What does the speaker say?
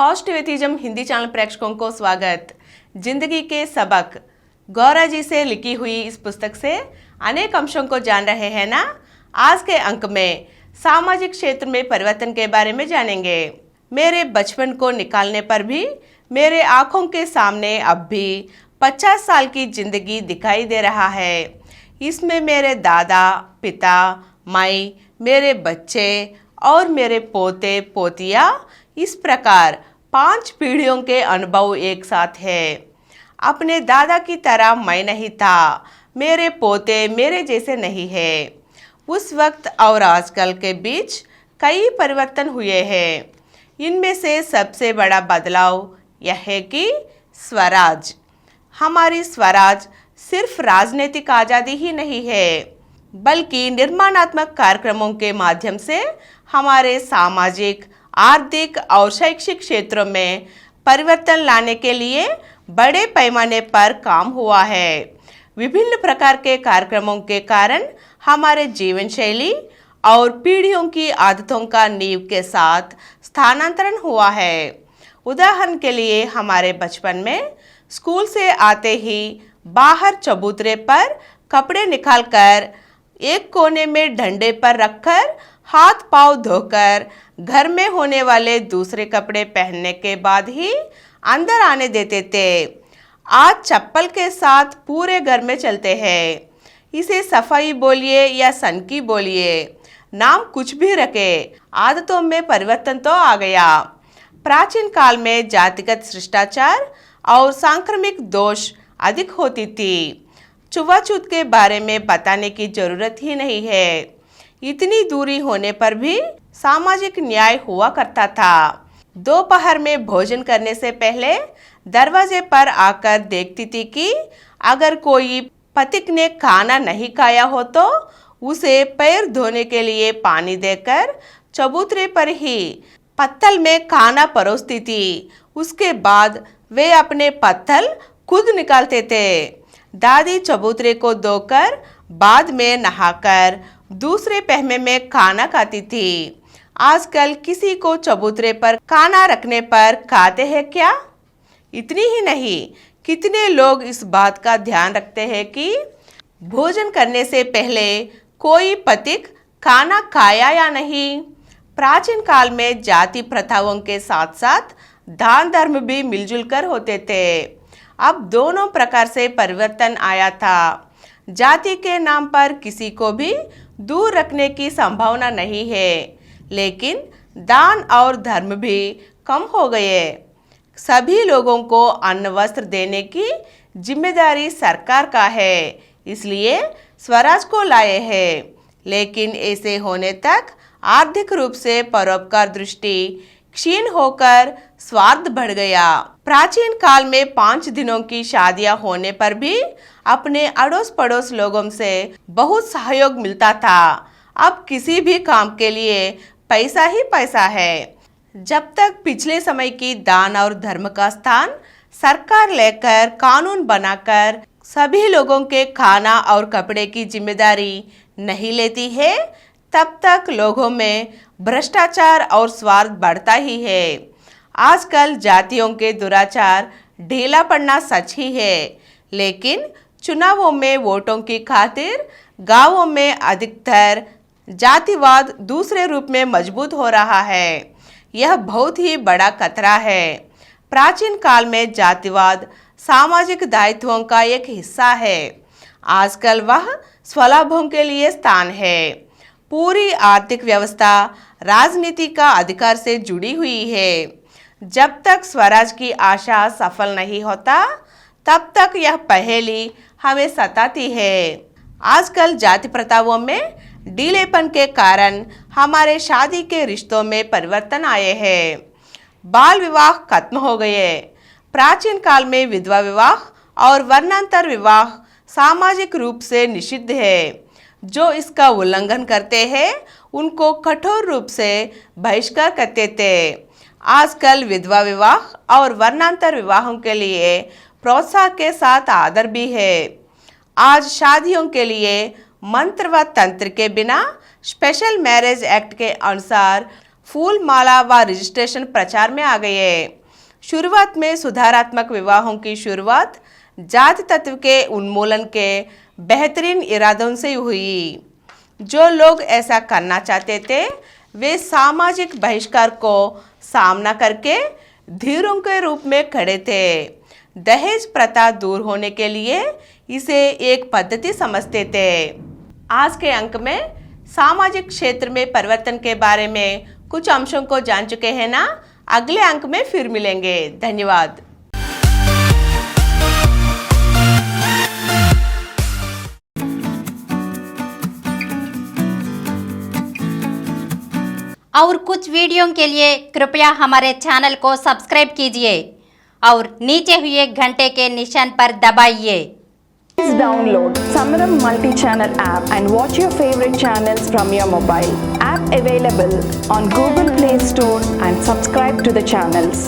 Positivism Hindi channel प्रेक्षकों को स्वागत। जिंदगी के सबक गौरा जी से लिखी हुई इस पुस्तक से अनेक अंशों को जान रहे हैं ना। आज के अंक में सामाजिक क्षेत्र में परिवर्तन के बारे में जानेंगे। मेरे बचपन को निकालने पर भी मेरे आंखों के सामने अब भी 50 साल की जिंदगी दिखाई दे रहा है। इसमें मेरे दादा, पिता, माई, मेरे बच्चे और मेरे पोते पोतिया, इस प्रकार 5 पीढ़ियों के अनुभव एक साथ है। अपने दादा की तरह मैं नहीं था, मेरे पोते मेरे जैसे नहीं है। उस वक्त और आजकल के बीच कई परिवर्तन हुए हैं। इनमें से सबसे बड़ा बदलाव यह है कि स्वराज, हमारी स्वराज सिर्फ राजनीतिक आज़ादी ही नहीं है, बल्कि निर्माणात्मक कार्यक्रमों के माध्यम से हमारे सामाजिक, आर्थिक और शैक्षिक क्षेत्रों में परिवर्तन लाने के लिए बड़े पैमाने पर काम हुआ है। विभिन्न प्रकार के कार्यक्रमों के कारण हमारे जीवन शैली और पीढ़ियों की आदतों का नींव के साथ स्थानांतरण हुआ है। उदाहरण के लिए हमारे बचपन में स्कूल से आते ही बाहर चबूतरे पर कपड़े निकालकर एक कोने में डंडे पर रखकर हाथ पांव धोकर घर में होने वाले दूसरे कपड़े पहनने के बाद ही अंदर आने देते थे। आज चप्पल के साथ पूरे घर में चलते हैं। इसे सफाई बोलिए या सनकी बोलिए, नाम कुछ भी रखे, आदतों में परिवर्तन तो आ गया। प्राचीन काल में जातिगत शिष्टाचार और सांक्रमिक दोष अधिक होती थी। छुआछूत के बारे में बताने की जरूरत ही नहीं है। इतनी दूरी होने पर भी सामाजिक न्याय हुआ करता था। दोपहर में भोजन करने से पहले दरवाजे पर आकर देखती थी कि अगर कोई पथिक ने खाना नहीं खाया हो तो उसे पैर धोने के लिए पानी देकर चबूतरे पर ही पत्तल में खाना परोसती थी। उसके बाद वे अपने पत्तल खुद निकालते थे। दादी चबूतरे को धोकर बाद में नहाकर दूसरे पहमे में खाना खाती थी। आजकल किसी को चबूतरे पर खाना रखने पर खाते हैं क्या? इतनी ही नहीं, कितने लोग इस बात का ध्यान रखते हैं कि भोजन करने से पहले कोई पथिक खाना खाया या नहीं। प्राचीन काल में जाति प्रथाओं के साथ साथ दान धर्म भी मिलजुल कर होते थे। अब दोनों प्रकार से परिवर्तन आया था। जाति के नाम पर किसी को भी दूर रखने की संभावना नहीं है, लेकिन दान और धर्म भी कम हो गए। सभी लोगों को अन्न वस्त्र देने की जिम्मेदारी सरकार का है, इसलिए स्वराज को लाए हैं। लेकिन ऐसे होने तक आर्थिक रूप से परोपकार दृष्टि क्षीण होकर स्वार्थ बढ़ गया। प्राचीन काल में 5 दिनों की शादियां होने पर भी अपने अड़ोस पड़ोस लोगों से बहुत सहयोग मिलता था। अब किसी भी काम के लिए पैसा ही पैसा है। जब तक पिछले समय की दान और धर्म का स्थान सरकार लेकर कानून बनाकर सभी लोगों के खाना और कपड़े की जिम्मेदारी नहीं लेती है, तब तक लोगों में भ्रष्टाचार और स्वार्थ बढ़ता ही है। आजकल जातियों के दुराचार ढीला पड़ना सच ही है, लेकिन चुनावों में वोटों की खातिर गांवों में अधिकतर जातिवाद दूसरे रूप में मजबूत हो रहा है। यह बहुत ही बड़ा खतरा है। प्राचीन काल में जातिवाद सामाजिक दायित्वों का एक हिस्सा है। आजकल वह स्वलाभों के लिए स्थान है। पूरी आर्थिक व्यवस्था राजनीति का अधिकार से जुड़ी हुई है। जब तक स्वराज की आशा सफल नहीं होता, तब तक यह पहेली हमें सताती है। आजकल जाति प्रथाओं में ढीलेपन के कारण हमारे शादी के रिश्तों में परिवर्तन आए हैं। बाल विवाह खत्म हो गए। प्राचीन काल में विधवा विवाह और वर्णांतर विवाह सामाजिक रूप से निषिद्ध है। जो इसका उल्लंघन करते हैं उनको कठोर रूप से बहिष्कार करते थे। आजकल विधवा विवाह और वर्णांतर विवाहों के लिए प्रोत्साहन के साथ आदर भी है। आज शादियों के लिए मंत्र व तंत्र के बिना स्पेशल मैरिज एक्ट के अनुसार फूल माला व रजिस्ट्रेशन प्रचार में आ गए। शुरुआत में सुधारात्मक विवाहों की शुरुआत जाति तत्व के उन्मूलन के बेहतरीन इरादों से हुई। जो लोग ऐसा करना चाहते थे वे सामाजिक बहिष्कार को सामना करके धीरों के रूप में खड़े थे। दहेज प्रथा दूर होने के लिए इसे एक पद्धति समझते थे। आज के अंक में सामाजिक क्षेत्र में परिवर्तन के बारे में कुछ अंशों को जान चुके हैं ना। अगले अंक में फिर मिलेंगे। धन्यवाद। और कुछ वीडियो के लिए कृपया हमारे चैनल को सब्सक्राइब कीजिए और नीचे हुए घंटे के निशान पर दबाइए। Please download Samaram multi-channel app and watch your favorite channels from your mobile. App available on Google Play Store and subscribe to the channels.